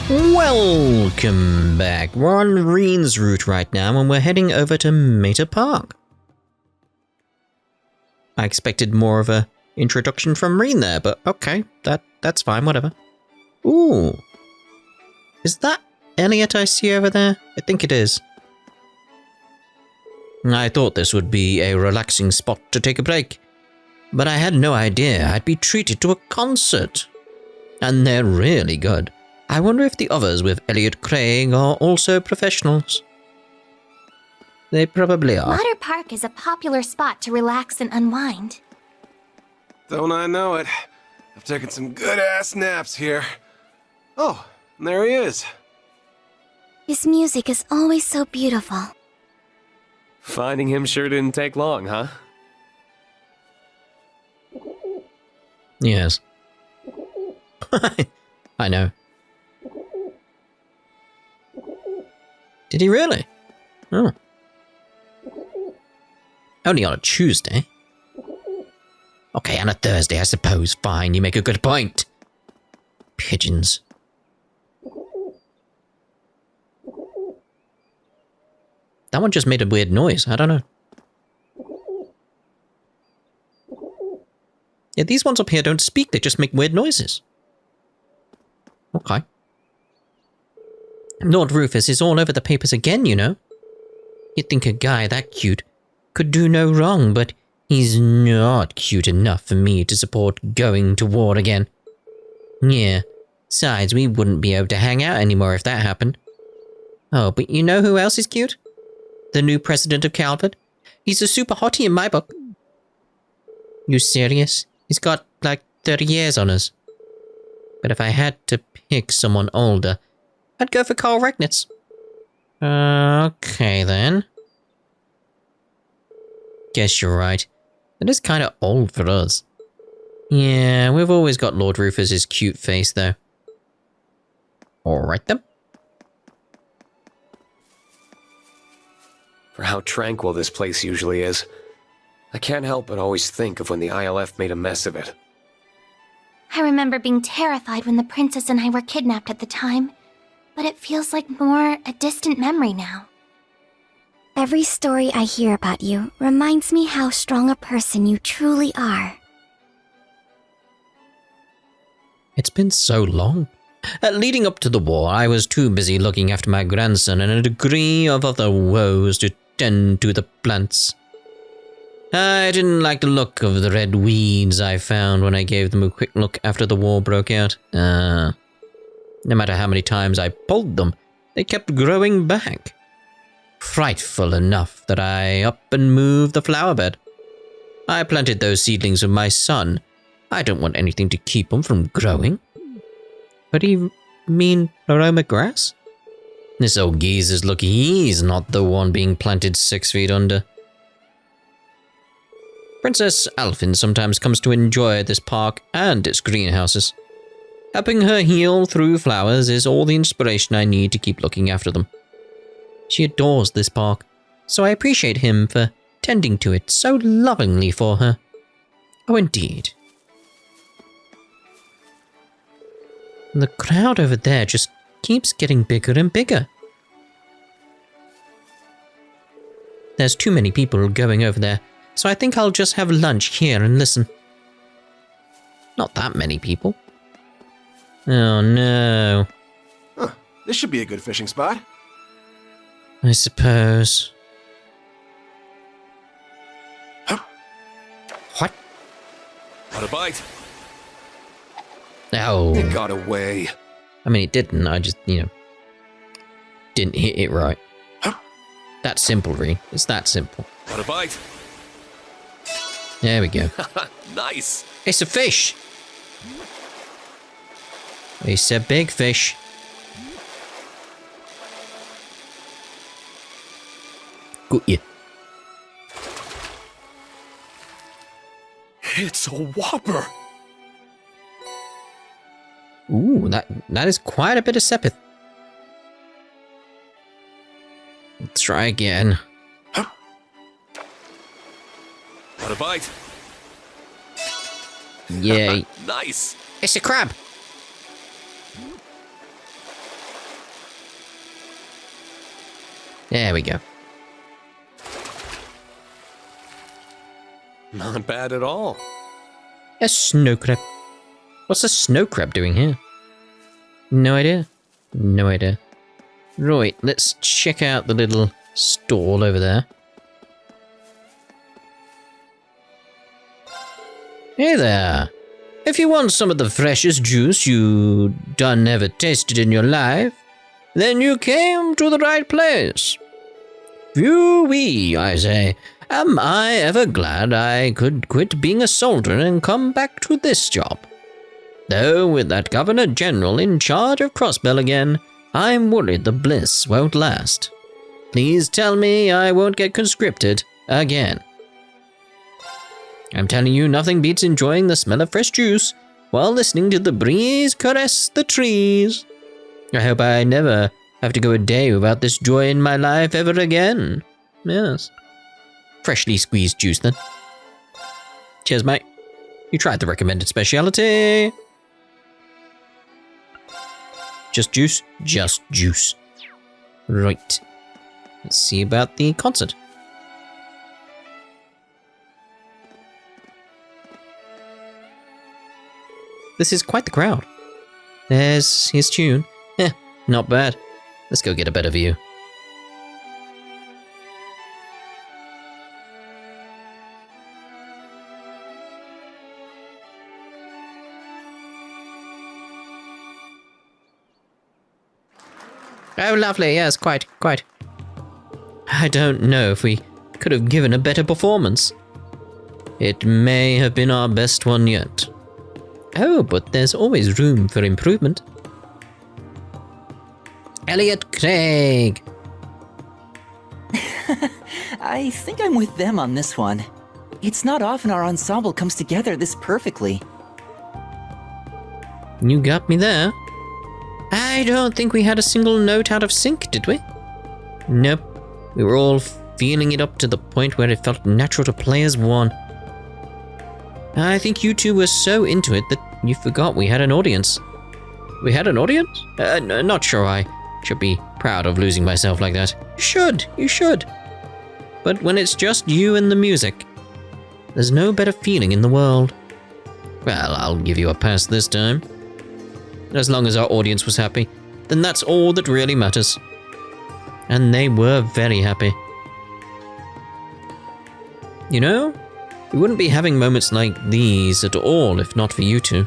Welcome back. We're on Reen's route right now and we're heading over to Mater Park. I expected more of a introduction from Reen there, but okay, that's fine, whatever. Ooh. Is that Elliot I see over there? I think it is. I thought this would be a relaxing spot to take a break, but I had no idea I'd be treated to a concert. And they're really good. I wonder if the others with Elliot Craig are also professionals. They probably are. Mater Park is a popular spot to relax and unwind. Don't I know it? I've taken some good-ass naps here. Oh, and there he is. His music is always so beautiful. Finding him sure didn't take long, huh? Yes. I know. Did he really? Oh. Only on a Tuesday. Okay, on a Thursday, I suppose. Fine, you make a good point. Pigeons. That one just made a weird noise. I don't know. Yeah, these ones up here don't speak. They just make weird noises. Okay. Lord Rufus is all over the papers again, you know. You'd think a guy that cute could do no wrong, but he's not cute enough for me to support going to war again. Yeah, besides, we wouldn't be able to hang out anymore if that happened. Oh, but you know who else is cute? The new president of Calvert. He's a super hottie in my book. You serious? He's got, like, 30 years on us. But if I had to pick someone older, I'd go for Carl Regnitz. Okay, then. Guess you're right. That is kind of old for us. Yeah, we've always got Lord Rufus's cute face, though. Alright then. For how tranquil this place usually is, I can't help but always think of when the ILF made a mess of it. I remember being terrified when the princess and I were kidnapped at the time, but it feels like more a distant memory now. Every story I hear about you reminds me how strong a person you truly are. It's been so long. Leading up to the war, I was too busy looking after my grandson and a degree of other woes to tend to the plants. I didn't like the look of the red weeds I found when I gave them a quick look after the war broke out. No matter how many times I pulled them, they kept growing back. Frightful enough that I up and moved the flower bed. I planted those seedlings with my son. I don't want anything to keep them from growing. What do you mean, aroma grass? This old geezer's lucky he's not the one being planted 6 feet under. Princess Alphyn sometimes comes to enjoy this park and its greenhouses. Helping her heal through flowers is all the inspiration I need to keep looking after them. She adores this park, so I appreciate him for tending to it so lovingly for her. Oh, indeed. The crowd over there just keeps getting bigger and bigger. There's too many people going over there, so I think I'll just have lunch here and listen. Not that many people. Oh no. Huh, this should be a good fishing spot. I suppose. What? What a bite! Oh. It got away. I mean, it didn't. I just, didn't hit it right. That's simple, Reen. It's that simple. What a bite! There we go. Nice! It's a fish! It's a big fish. Got you. It's a whopper! Ooh, that is quite a bit of sepith. Let's try again. What a bite! Yay. Nice! It's a crab! There we go. Not bad at all. A snow crab. What's a snow crab doing here? No idea. No idea. Right, let's check out the little stall over there. Hey there. If you want some of the freshest juice you done ever tasted in your life, then you came to the right place. Wee, I say, am I ever glad I could quit being a soldier and come back to this job. Though with that Governor General in charge of Crossbell again, I'm worried the bliss won't last. Please tell me I won't get conscripted again. I'm telling you, nothing beats enjoying the smell of fresh juice while listening to the breeze caress the trees. I hope I never have to go a day without this joy in my life ever again. Yes. Freshly squeezed juice, then. Cheers, mate. You tried the recommended speciality. Just juice? Just juice. Right. Let's see about the concert. This is quite the crowd. There's his tune. Not bad. Let's go get a better view. Oh, lovely. Yes, quite. I don't know if we could have given a better performance. It may have been our best one yet. Oh, but there's always room for improvement. Elliot Craig! I think I'm with them on this one. It's not often our ensemble comes together this perfectly. You got me there. I don't think we had a single note out of sync, did we? Nope. We were all feeling it up to the point where it felt natural to play as one. I think you two were so into it that you forgot we had an audience. We had an audience? Not sure I should be proud of losing myself like that. You should. But when it's just you and the music, there's no better feeling in the world. Well, I'll give you a pass this time. As long as our audience was happy, then that's all that really matters. And they were very happy. You know, we wouldn't be having moments like these at all if not for you two.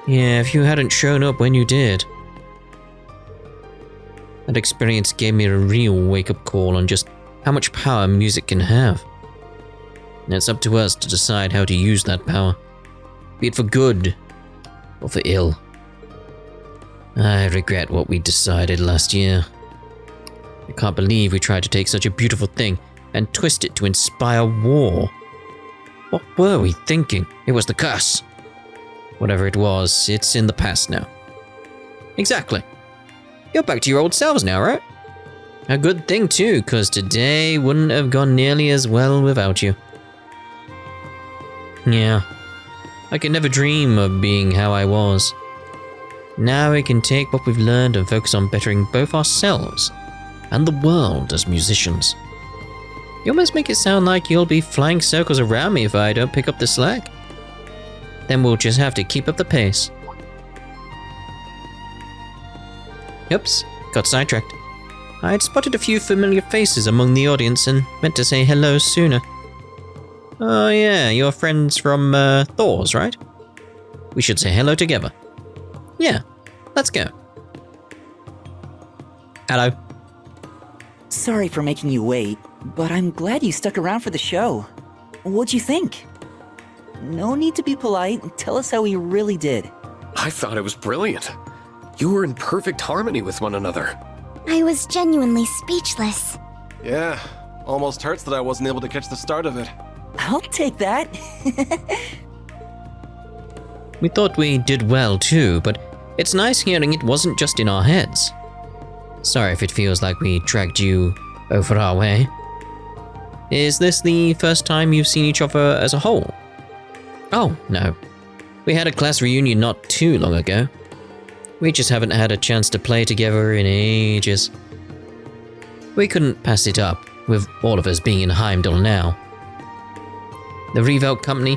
Yeah, if you hadn't shown up when you did. That experience gave me a real wake-up call on just how much power music can have. And it's up to us to decide how to use that power, be it for good or for ill. I regret what we decided last year. I can't believe we tried to take such a beautiful thing and twist it to inspire war. What were we thinking? It was the curse. Whatever it was, it's in the past now. Exactly. You're back to your old selves now, right? A good thing too, because today wouldn't have gone nearly as well without you. Yeah. I could never dream of being how I was. Now we can take what we've learned and focus on bettering both ourselves and the world as musicians. You almost make it sound like you'll be flying circles around me if I don't pick up the slack. Then we'll just have to keep up the pace. Oops, got sidetracked. I'd spotted a few familiar faces among the audience and meant to say hello sooner. Oh yeah, you're friends from Thor's, right? We should say hello together. Yeah, let's go. Hello. Sorry for making you wait, but I'm glad you stuck around for the show. What'd you think? No need to be polite. Tell us how we really did. I thought it was brilliant. You were in perfect harmony with one another. I was genuinely speechless. Yeah, almost hurts that I wasn't able to catch the start of it. I'll take that. We thought we did well too, but it's nice hearing it wasn't just in our heads. Sorry if it feels like we dragged you over our way. Is this the first time you've seen each other as a whole? Oh, no. We had a class reunion not too long ago. We just haven't had a chance to play together in ages. We couldn't pass it up, with all of us being in Heimdall now. The Reverie company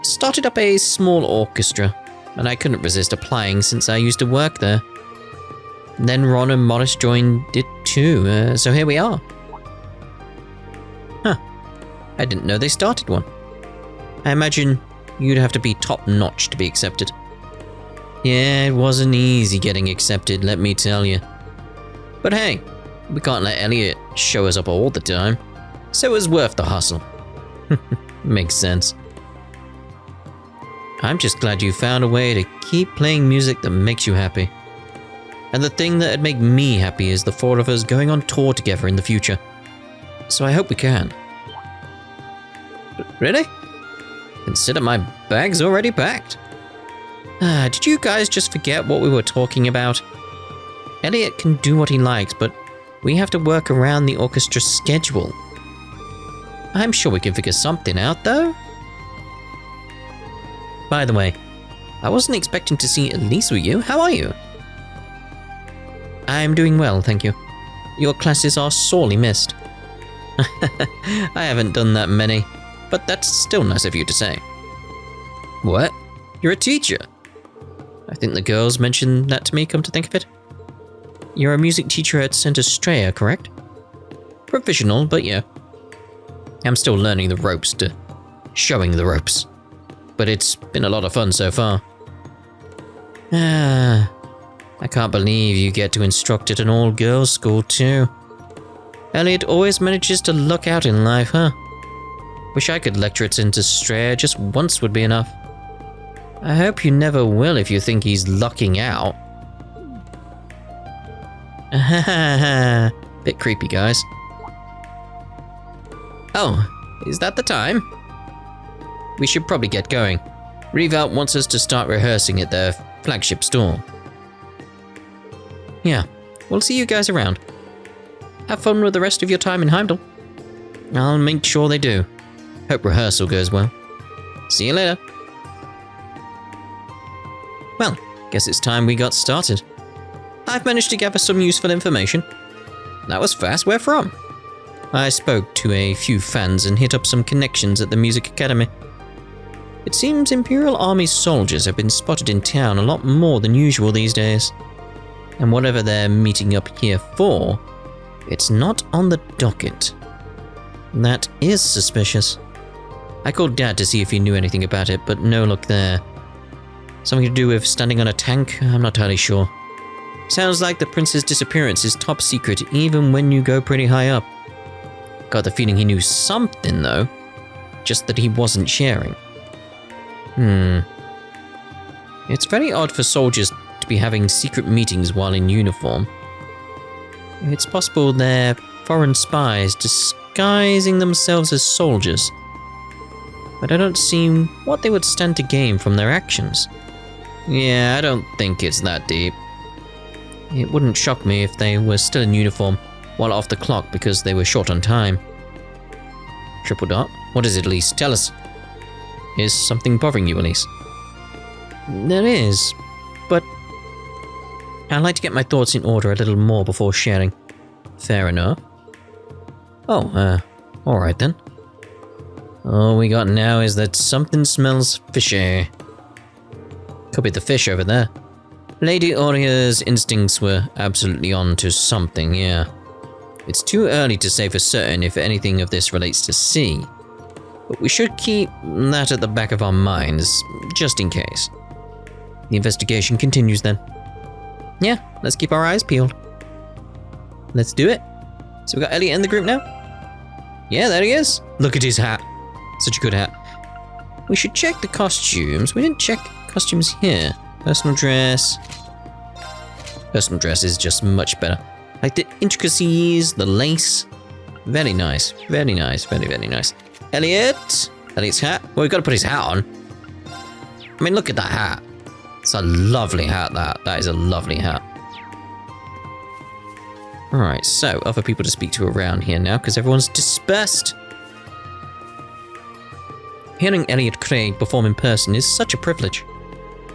started up a small orchestra, and I couldn't resist applying since I used to work there. Then Ron and Morris joined it too, so here we are. Huh. I didn't know they started one. I imagine you'd have to be top-notch to be accepted. Yeah, it wasn't easy getting accepted, let me tell you. But hey, we can't let Elliot show us up all the time, so it was worth the hustle. Makes sense. I'm just glad you found a way to keep playing music that makes you happy. And the thing that'd make me happy is the four of us going on tour together in the future. So I hope we can. Really? Consider my bag's already packed. Did you guys just forget what we were talking about? Elliot can do what he likes, but we have to work around the orchestra's schedule. I'm sure we can figure something out, though. By the way, I wasn't expecting to see Elise with you. How are you? I'm doing well, thank you. Your classes are sorely missed. I haven't done that many, but that's still nice of you to say. What? You're a teacher? I think the girls mentioned that to me, come to think of it. You're a music teacher at St. Estrella, correct? Provisional, but yeah. I'm still learning the ropes to showing the ropes. But it's been a lot of fun so far. I can't believe you get to instruct at an all-girls school too. Elliot always manages to luck out in life, huh? Wish I could lecture at St. Estrella, just once would be enough. I hope you never will if you think he's lucking out. Bit creepy, guys. Oh, is that the time? We should probably get going. Reverie wants us to start rehearsing at their flagship store. Yeah, we'll see you guys around. Have fun with the rest of your time in Heimdall. I'll make sure they do. Hope rehearsal goes well. See you later. Well, guess it's time we got started. I've managed to gather some useful information. That was fast. Where from? I spoke to a few fans and hit up some connections at the Music Academy. It seems Imperial Army soldiers have been spotted in town a lot more than usual these days. And whatever they're meeting up here for, it's not on the docket. That is suspicious. I called Dad to see if he knew anything about it, but no luck there. Something to do with standing on a tank? I'm not entirely sure. Sounds like the prince's disappearance is top secret even when you go pretty high up. Got the feeling he knew something though, just that he wasn't sharing. It's very odd for soldiers to be having secret meetings while in uniform. It's possible they're foreign spies disguising themselves as soldiers. But I don't see what they would stand to gain from their actions. Yeah, I don't think it's that deep. It wouldn't shock me if they were still in uniform while off the clock because they were short on time. Triple dot? What is it, Elise? Tell us. Is something bothering you, Elise? There is, but I'd like to get my thoughts in order a little more before sharing. Fair enough. Oh, alright then. All we got now is that something smells fishy. Could be the fish over there. Lady Auria's instincts were absolutely on to something, yeah. It's too early to say for certain if anything of this relates to sea, but we should keep that at the back of our minds, just in case. The investigation continues then. Yeah, let's keep our eyes peeled. Let's do it. So we got Elliot in the group now? Yeah, there he is. Look at his hat. Such a good hat. We should check the costumes. We didn't check costumes here. Personal dress. Personal dress is just much better. Like the intricacies, the lace. Very nice. Very nice. Very, very nice. Elliot. Elliot's hat. Well, we've got to put his hat on. I mean, look at that hat. It's a lovely hat, that. That is a lovely hat. Alright, so other people to speak to around here now, because everyone's dispersed. Hearing Elliot Craig perform in person is such a privilege.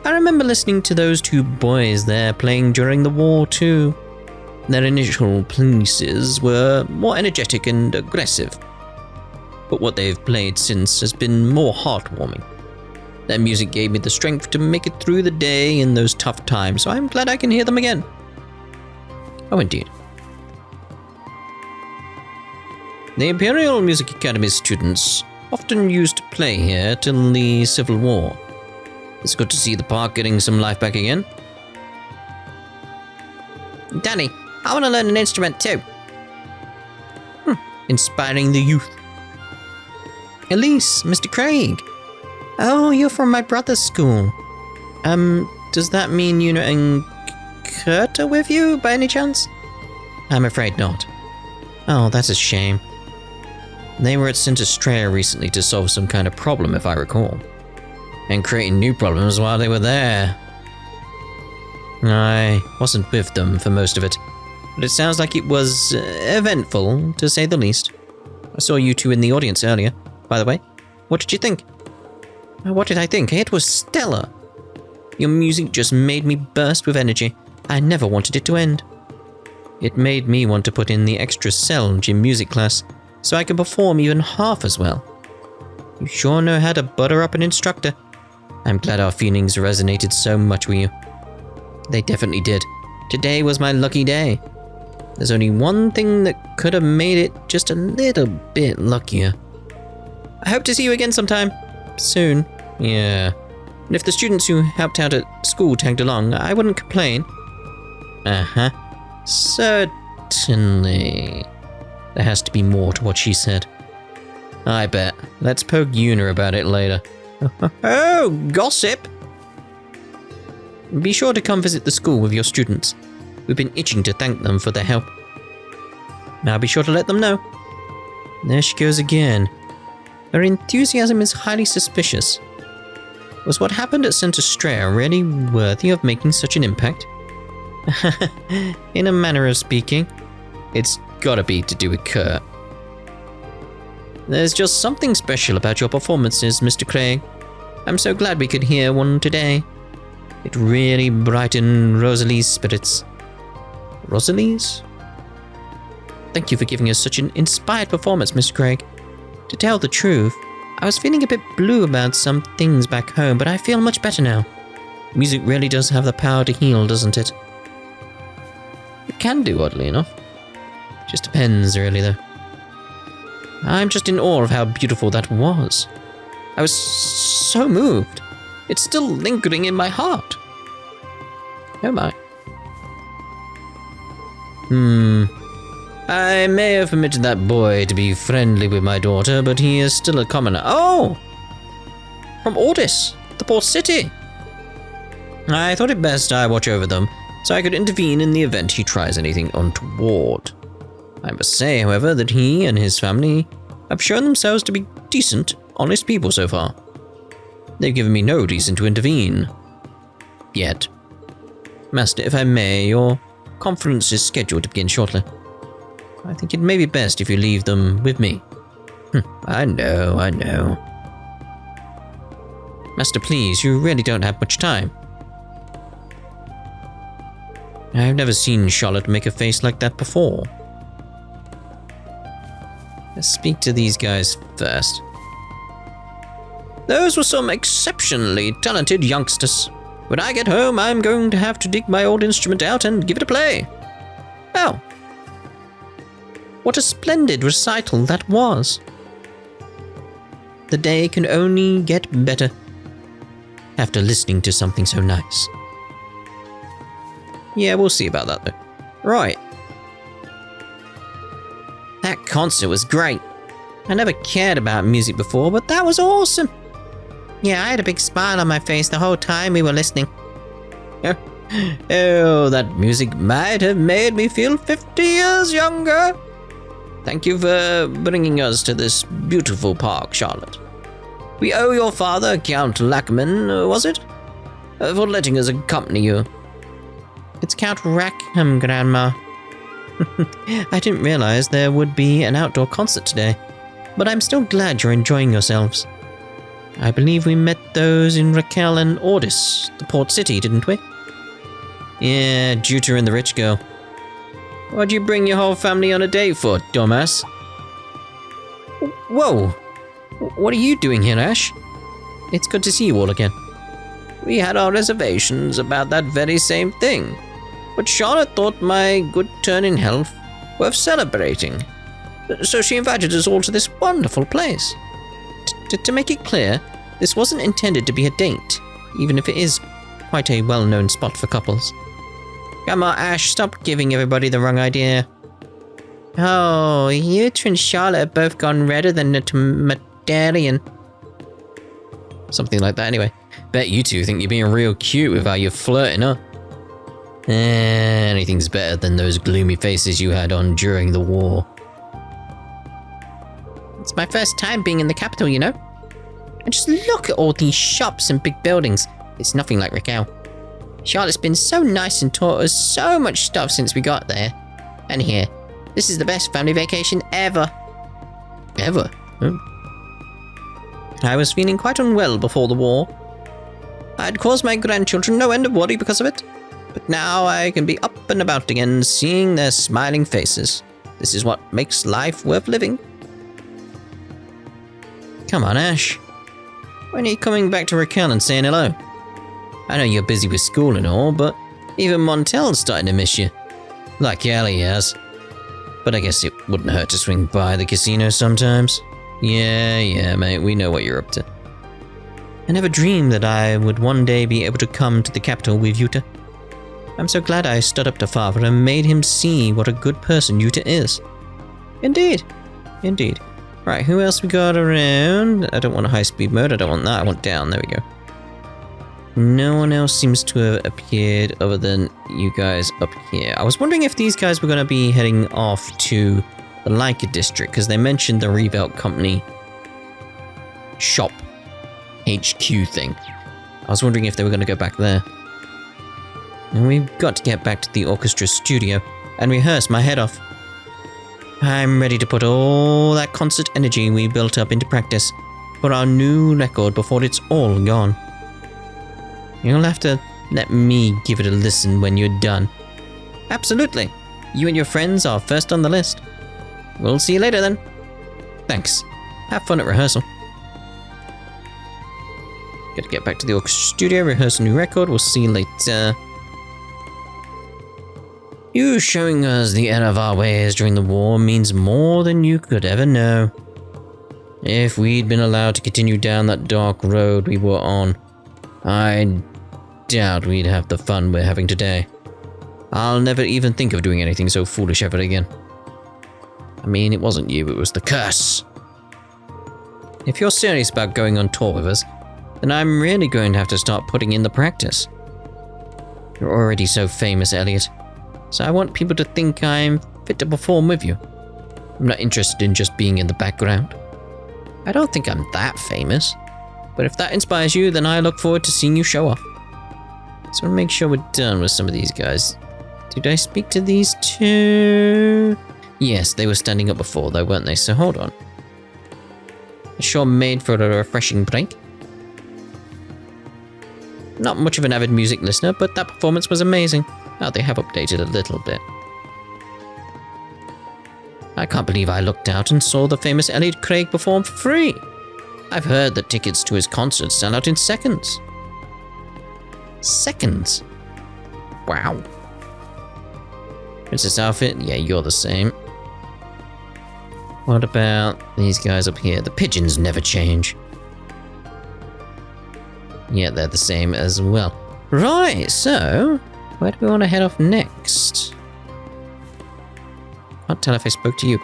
I remember listening to those two boys there playing during the war too. Their initial pieces were more energetic and aggressive, but what they've played since has been more heartwarming. Their music gave me the strength to make it through the day in those tough times, so I'm glad I can hear them again. Oh, indeed. The Imperial Music Academy students often used to play here till the Civil War. It's good to see the park getting some life back again. Danny, I want to learn an instrument too. Inspiring the youth. Elise, Mr. Craig. Oh, you're from my brother's school. Does that mean Una and Kurt are with you by any chance? I'm afraid not. Oh, that's a shame. They were at St. Estrella recently to solve some kind of problem, if I recall. And creating new problems while they were there. I wasn't with them for most of it, but it sounds like it was eventful, to say the least. I saw you two in the audience earlier, by the way. What did you think? What did I think? It was stellar. Your music just made me burst with energy. I never wanted it to end. It made me want to put in the extra cell gym music class, so I could perform even half as well. You sure know how to butter up an instructor. I'm glad our feelings resonated so much with you. They definitely did. Today was my lucky day. There's only one thing that could have made it just a little bit luckier. I hope to see you again sometime. Soon. Yeah. And if the students who helped out at school tagged along, I wouldn't complain. Uh-huh. Certainly. There has to be more to what she said. I bet. Let's poke Una about it later. Oh, gossip! Be sure to come visit the school with your students. We've been itching to thank them for their help. Now be sure to let them know. There she goes again. Her enthusiasm is highly suspicious. Was what happened at St. Estrella really worthy of making such an impact? In a manner of speaking, it's gotta be to do with Kurt. There's just something special about your performances, Mr. Craig. I'm so glad we could hear one today. It really brightened Rosalie's spirits. Rosalie's? Thank you for giving us such an inspired performance, Mr. Craig. To tell the truth, I was feeling a bit blue about some things back home, but I feel much better now. Music really does have the power to heal, doesn't it? It can do, oddly enough. Just depends, really, though. I'm just in awe of how beautiful that was. I was so moved. It's still lingering in my heart. Oh my. I may have permitted that boy to be friendly with my daughter, but he is still a commoner. Oh! From Ordis, the port city. I thought it best I watch over them, so I could intervene in the event he tries anything untoward. I must say, however, that he and his family have shown themselves to be decent, honest people so far. They've given me no reason to intervene. Yet. Master, if I may, your conference is scheduled to begin shortly. I think it may be best if you leave them with me. I know. Master, please, you really don't have much time. I've never seen Charlotte make a face like that before. Let's speak to these guys first. Those were some exceptionally talented youngsters. When I get home, I'm going to have to dig my old instrument out and give it a play. Oh. What a splendid recital that was. The day can only get better after listening to something so nice. Yeah, we'll see about that though. Right. That concert was great. I never cared about music before, but that was awesome. Yeah, I had a big smile on my face the whole time we were listening. Oh, that music might have made me feel 50 years younger. Thank you for bringing us to this beautiful park, Charlotte. We owe your father, Count Lackman, was it? For letting us accompany you. It's Count Rackham, Grandma. I didn't realize there would be an outdoor concert today, but I'm still glad you're enjoying yourselves. I believe we met those in Raquel and Ordis, the port city, didn't we? Yeah, Juta and the rich girl. What'd you bring your whole family on a date for, dumbass? Whoa! What are you doing here, Ash? It's good to see you all again. We had our reservations about that very same thing, but Charlotte thought my good turn in health worth celebrating. So she invited us all to this wonderful place. To make it clear, this wasn't intended to be a date, even if it is quite a well-known spot for couples. Come on, Ash, stop giving everybody the wrong idea. Oh, you two and Charlotte have both gone redder than a medallion. Something like that, anyway. Bet you two think you're being real cute with how you're flirting, huh? Anything's better than those gloomy faces you had on during the war. It's my first time being in the capital, you know? And just look at all these shops and big buildings. It's nothing like Raquel. Charlotte's been so nice and taught us so much stuff since we got there. And here, this is the best family vacation ever. Ever? Oh. I was feeling quite unwell before the war. I had caused my grandchildren no end of worry because of it. But now I can be up and about again, seeing their smiling faces. This is what makes life worth living. Come on, Ash. When are you coming back to Raquel and saying hello? I know you're busy with school and all, but even Montel's starting to miss you. Like Elliot has. But I guess it wouldn't hurt to swing by the casino sometimes. Yeah, mate, we know what you're up to. I never dreamed that I would one day be able to come to the capital with Yuta. I'm so glad I stood up to Father and made him see what a good person Yuta is. Indeed. Right, who else we got around? I don't want a high-speed mode, I don't want that, I want down, there we go. No one else seems to have appeared other than you guys up here. I was wondering if these guys were going to be heading off to the Leica district, because they mentioned the Revolt Company shop HQ thing. I was wondering if they were going to go back there. And we've got to get back to the orchestra studio and rehearse my head off. I'm ready to put all that concert energy we built up into practice for our new record before it's all gone. You'll have to let me give it a listen when you're done. Absolutely. You and your friends are first on the list. We'll see you later then. Thanks. Have fun at rehearsal. Gotta get back to the orchestra studio, rehearse a new record. We'll see you later. You showing us the error of our ways during the war means more than you could ever know. If we'd been allowed to continue down that dark road we were on, I doubt we'd have the fun we're having today. I'll never even think of doing anything so foolish ever again. I mean, it wasn't you, it was the curse. If you're serious about going on tour with us, then I'm really going to have to start putting in the practice. You're already so famous, Elliot, so I want people to think I'm fit to perform with you. I'm not interested in just being in the background. I don't think I'm that famous, but if that inspires you, then I look forward to seeing you show off. So make sure we're done with some of these guys. Did I speak to these two? Yes, they were standing up before though, weren't they? So hold on. Sure made for a refreshing break. Not much of an avid music listener, but that performance was amazing. Oh, they have updated a little bit. I can't believe I looked out and saw the famous Elliot Craig perform for free. I've heard that tickets to his concerts sell out in seconds. Seconds? Wow. Princess outfit? Yeah, you're the same. What about these guys up here? The pigeons never change. Yeah, they're the same as well. Right, so where do we want to head off next? Can't tell if I spoke to you.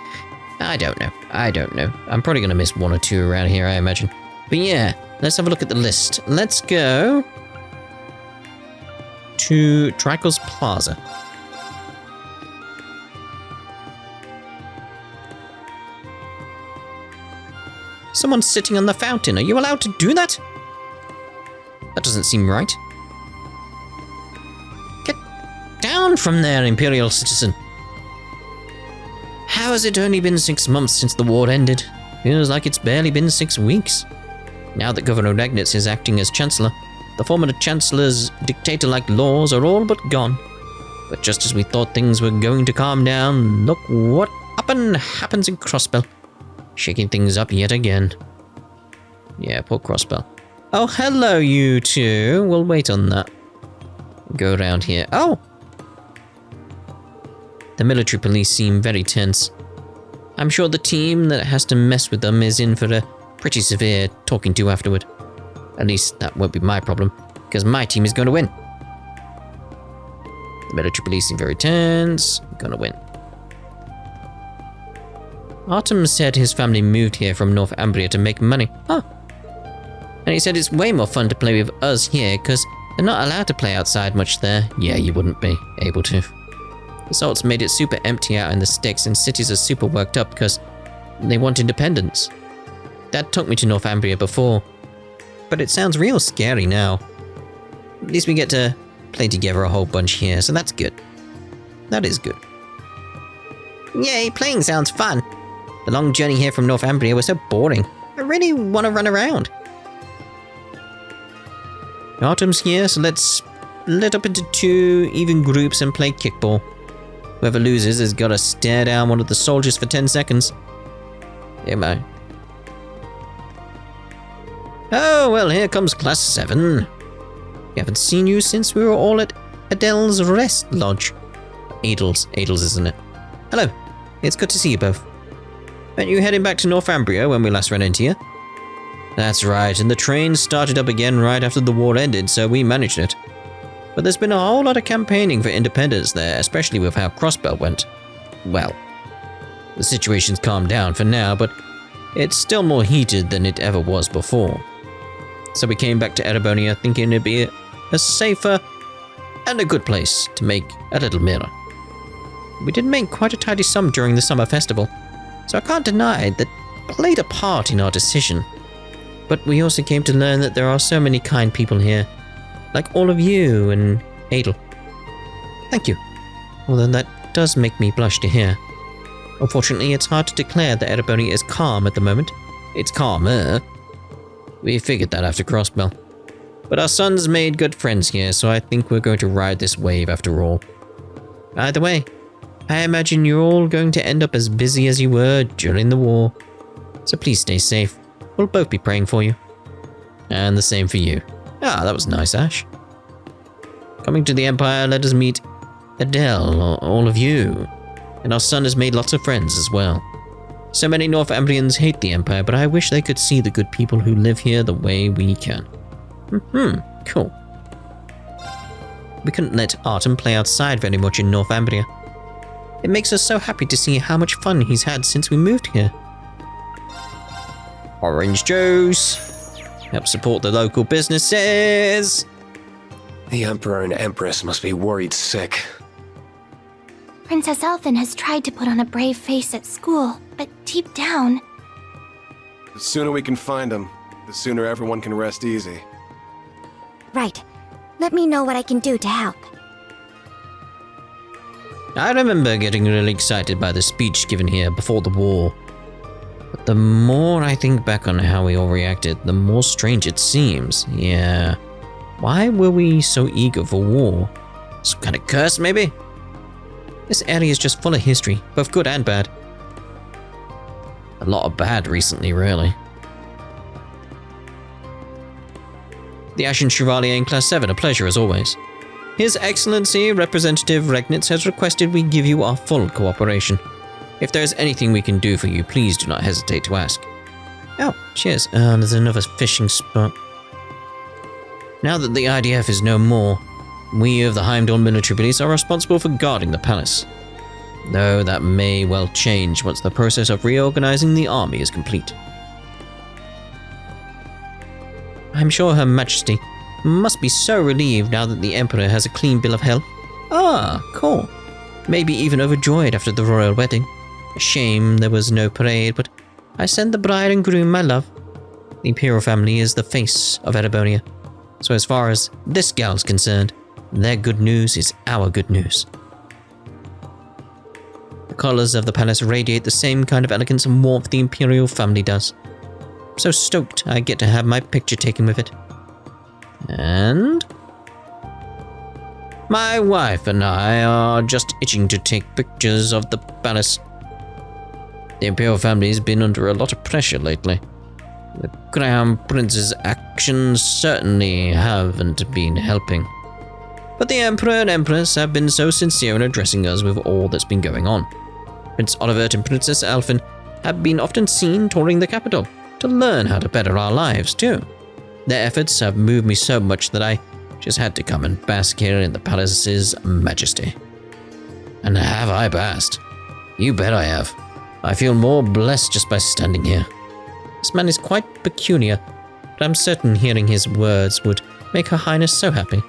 I don't know. I'm probably going to miss one or two around here, I imagine. But yeah, let's have a look at the list. Let's go to Dreichels Plaza. Someone's sitting on the fountain. Are you allowed to do that? That doesn't seem right. Get down from there, Imperial citizen. How has it only been 6 months since the war ended? Feels like it's barely been 6 weeks. Now that Governor Regnitz is acting as Chancellor, the former Chancellor's dictator-like laws are all but gone. But just as we thought things were going to calm down, look what up and happens in Crossbell. Shaking things up yet again. Yeah, poor Crossbell. Oh, hello, you two. We'll wait on that. Go around here. Oh! The military police seem very tense. I'm sure the team that has to mess with them is in for a pretty severe talking to afterward. At least that won't be my problem, because my team is going to win. The military police seem very tense. Gonna win. Artem said his family moved here from Northumbria to make money. Huh. And he said it's way more fun to play with us here, because they're not allowed to play outside much there. Yeah, you wouldn't be able to. The Salts made it super empty out in the sticks, and cities are super worked up because they want independence. Dad took me to Northumbria before, but it sounds real scary now. At least we get to play together a whole bunch here, so that's good. That is good. Yay, playing sounds fun. The long journey here from Northumbria was so boring. I really want to run around. Autumn's here, so let's split up into 2 even groups and play kickball. Whoever loses has got to stare down one of the soldiers for 10 seconds. Am I? Oh, well, here comes Class 7. We haven't seen you since we were all at Adele's Rest Lodge. Adel's, isn't it? Hello, it's good to see you both. Weren't you heading back to Northumbria when we last ran into you? That's right, and the train started up again right after the war ended, so we managed it. But there's been a whole lot of campaigning for independence there, especially with how Crossbell went. Well, the situation's calmed down for now, but it's still more heated than it ever was before. So we came back to Erebonia thinking it'd be a safer and a good place to make a little mirror. We did make quite a tidy sum during the summer festival, so I can't deny that played a part in our decision. But we also came to learn that there are so many kind people here, like all of you and Adel. Thank you. Although that does make me blush to hear. Unfortunately, it's hard to declare that Erebonia is calm at the moment. It's calmer. We figured that after Crossbell. But our sons made good friends here, so I think we're going to ride this wave after all. Either way, I imagine you're all going to end up as busy as you were during the war. So please stay safe. We'll both be praying for you. And the same for you. Ah, that was nice, Ash. Coming to the Empire, let us meet Adele, all of you. And our son has made lots of friends as well. So many Northumbrians hate the Empire, but I wish they could see the good people who live here the way we can. Cool. We couldn't let Artem play outside very much in Northumbria. It makes us so happy to see how much fun he's had since we moved here. Orange juice. Help support the local businesses. The Emperor and Empress must be worried sick. Princess Elfin has tried to put on a brave face at school, but deep down... The sooner we can find them, the sooner everyone can rest easy. Right. Let me know what I can do to help. I remember getting really excited by the speech given here before the war. But the more I think back on how we all reacted, the more strange it seems. Yeah. Why were we so eager for war? Some kind of curse, maybe? This area is just full of history, both good and bad. A lot of bad recently, really. The Ashen Chevalier in Class 7, a pleasure as always. His Excellency, Representative Regnitz, has requested we give you our full cooperation. If there is anything we can do for you, please do not hesitate to ask. Oh, cheers. There's another fishing spot. Now that the IDF is no more, we of the Heimdall Military Police are responsible for guarding the palace. Though that may well change once the process of reorganizing the army is complete. I'm sure Her Majesty must be so relieved now that the Emperor has a clean bill of health. Ah, cool. Maybe even overjoyed after the royal wedding. A shame there was no parade, but I send the bride and groom my love. The Imperial family is the face of Erebonia. So as far as this gal's concerned, their good news is our good news. The colors of the palace radiate the same kind of elegance and warmth the Imperial family does. I'm so stoked I get to have my picture taken with it. And... My wife and I are just itching to take pictures of the palace. The Imperial family's been under a lot of pressure lately. The Crown Prince's actions certainly haven't been helping. But the Emperor and Empress have been so sincere in addressing us with all that's been going on. Prince Olivert and Princess Alphen have been often seen touring the capital to learn how to better our lives too. Their efforts have moved me so much that I just had to come and bask here in the palace's majesty. And have I basked? You bet I have. I feel more blessed just by standing here. This man is quite peculiar, but I'm certain hearing his words would make Her Highness so happy.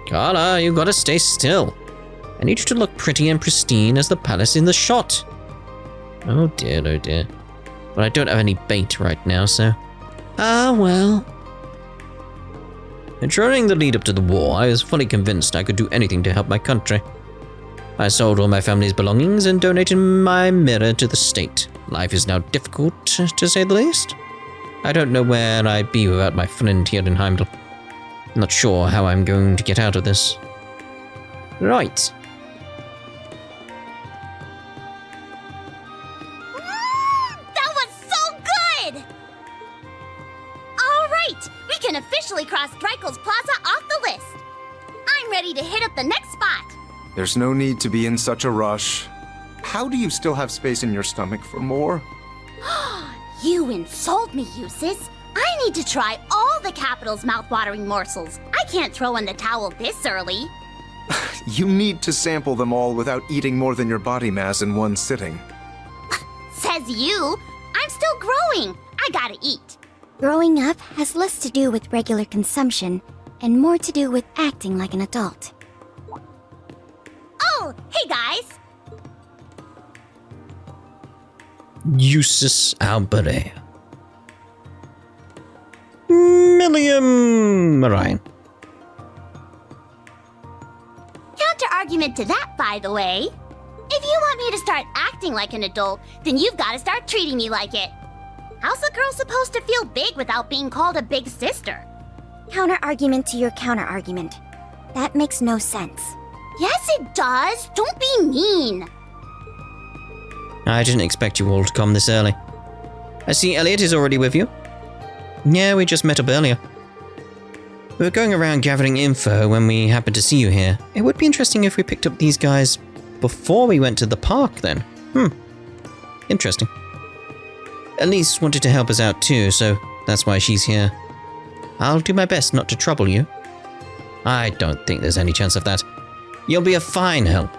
Carla, you gotta stay still. I need you to look pretty and pristine as the palace in the shot. Oh dear, oh dear. But I don't have any bait right now, so... Ah, well. During the lead up to the war, I was fully convinced I could do anything to help my country. I sold all my family's belongings and donated my mirror to the state. Life is now difficult, to say the least. I don't know where I'd be without my friend here in Heimdall. I'm not sure how I'm going to get out of this. Right. That was so good! Alright, we can officially cross Dreichels Plaza off the list. I'm ready to hit up the next spot. There's no need to be in such a rush. How do you still have space in your stomach for more? You insult me, Jusis. I need to try all the capital's mouth-watering morsels. I can't throw in the towel this early. You need to sample them all without eating more than your body mass in one sitting. Says you. I'm still growing. I gotta eat. Growing up has less to do with regular consumption and more to do with acting like an adult. Oh, hey guys. Jusis Millium, Ryan. Counter-argument to that, by the way. If you want me to start acting like an adult, then you've got to start treating me like it. How's a girl supposed to feel big without being called a big sister? Counter-argument to your counter-argument. That makes no sense. Yes, it does. Don't be mean. I didn't expect you all to come this early. I see Elliot is already with you. Yeah, we just met up earlier. We were going around gathering info when we happened to see you here. It would be interesting if we picked up these guys before we went to the park then. Interesting. Elise wanted to help us out too, so that's why she's here. I'll do my best not to trouble you. I don't think there's any chance of that. You'll be a fine help.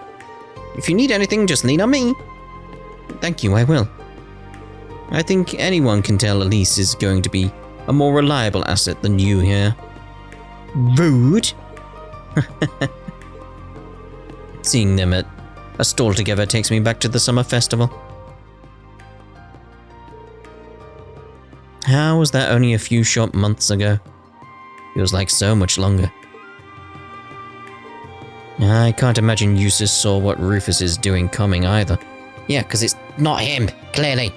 If you need anything, just lean on me. Thank you, I will. I think anyone can tell Elise is going to be a more reliable asset than you here. Rude. Seeing them at a stall together takes me back to the summer festival. How was that only a few short months ago? Feels like so much longer. I can't imagine Jusis saw what Rufus is doing coming either. Yeah, because it's not him, clearly.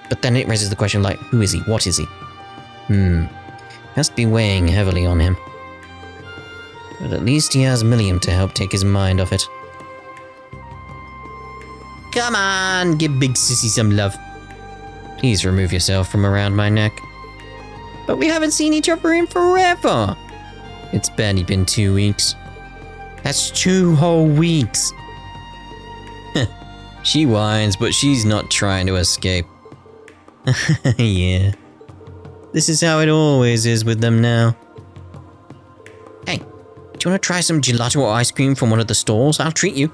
But then it raises the question like, who is he? What is he? Has to be weighing heavily on him. But at least he has Millium to help take his mind off it. Come on, give Big Sissy some love. Please remove yourself from around my neck. But we haven't seen each other in forever. It's barely been 2 weeks. That's 2 whole weeks. She whines, but she's not trying to escape. Yeah. This is how it always is with them now. Hey, do you want to try some gelato or ice cream from one of the stalls? I'll treat you.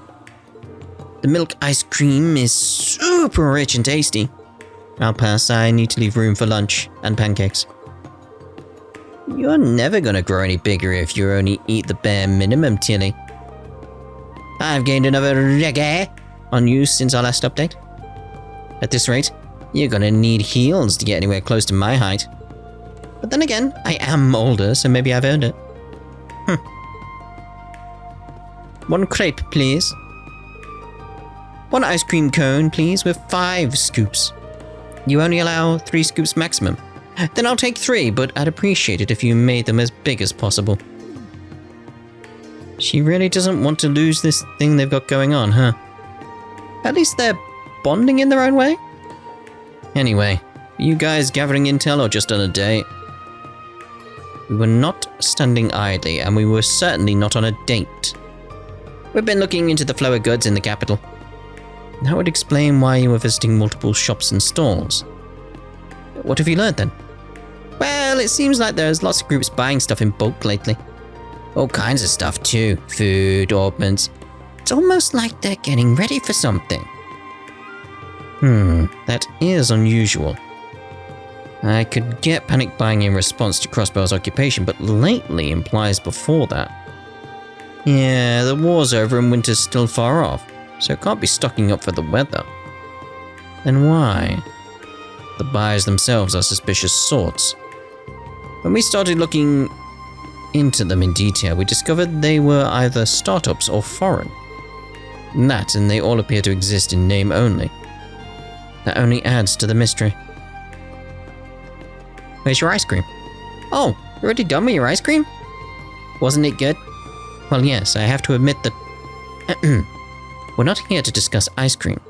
The milk ice cream is super rich and tasty. I'll pass, I need to leave room for lunch and pancakes. You're never gonna grow any bigger if you only eat the bare minimum, Tilly. I've gained another reggae on you since our last update. At this rate, you're gonna need heels to get anywhere close to my height. But then again, I am older, so maybe I've earned it. 1 crepe, please. 1 ice cream cone, please, with 5 scoops. You only allow 3 scoops maximum. Then I'll take 3, but I'd appreciate it if you made them as big as possible. She really doesn't want to lose this thing they've got going on, huh? At least they're bonding in their own way? Anyway, are you guys gathering intel or just on a date? We were not standing idly, and we were certainly not on a date. We've been looking into the flow of goods in the capital. That would explain why you were visiting multiple shops and stalls. What have you learned then? Well, it seems like there's lots of groups buying stuff in bulk lately. All kinds of stuff too. Food, ornaments. It's almost like they're getting ready for something. That is unusual. I could get panic buying in response to Crossbell's occupation, but lately implies before that. Yeah, the war's over and winter's still far off, so it can't be stocking up for the weather. Then why? The buyers themselves are suspicious sorts. When we started looking into them in detail, we discovered they were either startups or foreign. And they all appear to exist in name only. That only adds to the mystery. Where's your ice cream? Oh, you're already done with your ice cream? Wasn't it good? Well, yes, I have to admit that we're not here to discuss ice cream.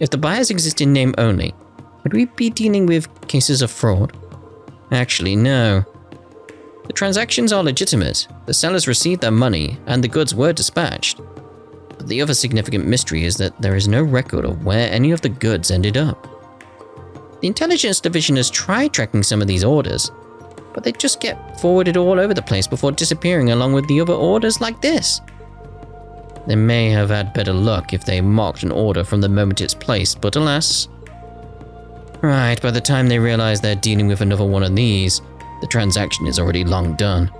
If the buyers exist in name only, would we be dealing with cases of fraud? Actually, no. The transactions are legitimate, the sellers received their money, and the goods were dispatched. But the other significant mystery is that there is no record of where any of the goods ended up. The intelligence division has tried tracking some of these orders, but they just get forwarded all over the place before disappearing along with the other orders like this. They may have had better luck if they marked an order from the moment it's placed, but alas. Right, by the time they realize they're dealing with another one of these, the transaction is already long done.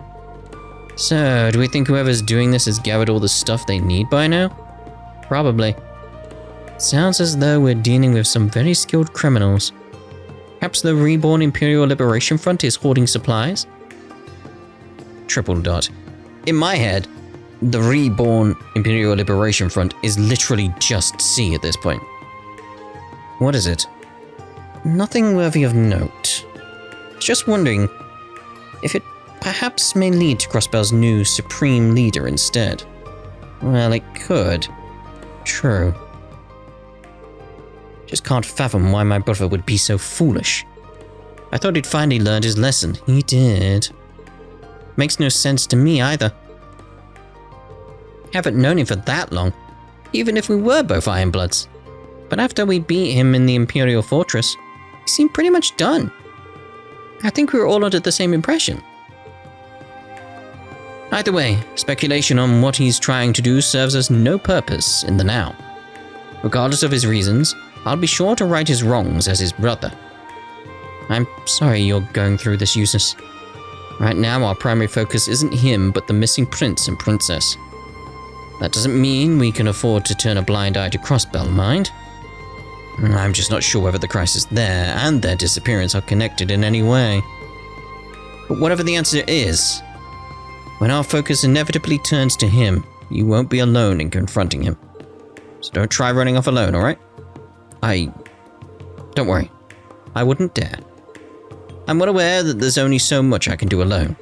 So, do we think whoever's doing this has gathered all the stuff they need by now? Probably. Sounds as though we're dealing with some very skilled criminals. Perhaps the reborn Imperial Liberation Front is hoarding supplies? Triple dot. In my head, the reborn Imperial Liberation Front is literally just C at this point. What is it? Nothing worthy of note. Just wondering if it perhaps may lead to Crossbell's new Supreme Leader instead. Well, it could. True. Just can't fathom why my brother would be so foolish. I thought he'd finally learned his lesson. He did. Makes no sense to me either. Haven't known him for that long, even if we were both Ironbloods. But after we beat him in the Imperial Fortress, he seemed pretty much done. I think we were all under the same impression. Either way, speculation on what he's trying to do serves us no purpose in the now. Regardless of his reasons, I'll be sure to right his wrongs as his brother. I'm sorry you're going through this, Jusis. Right now, our primary focus isn't him, but the missing prince and princess. That doesn't mean we can afford to turn a blind eye to Crossbell, mind. I'm just not sure whether the crisis there and their disappearance are connected in any way. But whatever the answer is, when our focus inevitably turns to him, you won't be alone in confronting him. So don't try running off alone, alright? Don't worry. I wouldn't dare. I'm well aware that there's only so much I can do alone.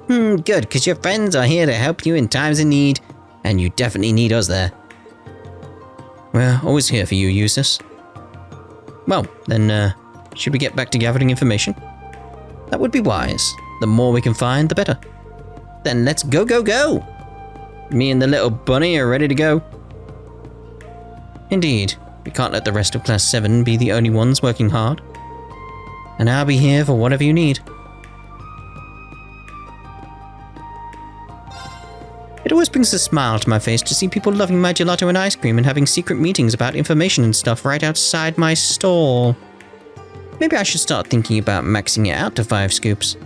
Good, because your friends are here to help you in times of need, and you definitely need us there. We're always here for you, Jusis. Well, then, should we get back to gathering information? That would be wise. The more we can find, the better. Then let's go, go, go! Me and the little bunny are ready to go. Indeed, we can't let the rest of Class 7 be the only ones working hard. And I'll be here for whatever you need. It always brings a smile to my face to see people loving my gelato and ice cream and having secret meetings about information and stuff right outside my stall. Maybe I should start thinking about maxing it out to 5 scoops.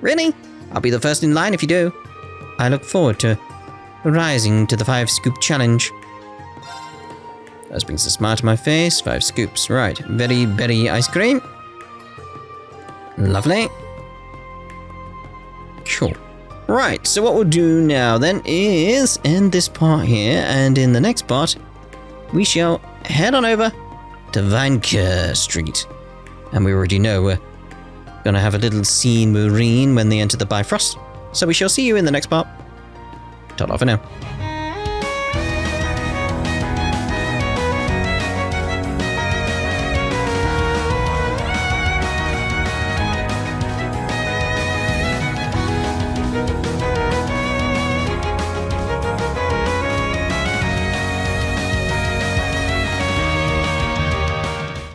Really? I'll be the first in line if you do. I look forward to rising to the 5 scoop challenge. That brings a smile to my face. 5 scoops, right. Very, very ice cream. Lovely. Cool. Right, so what we'll do now then is end this part here, and in the next part, we shall head on over to Vanker Street. And we already know Gonna have a little scene with Reen when they enter the Bifrost. So we shall see you in the next part. Ta-da for now.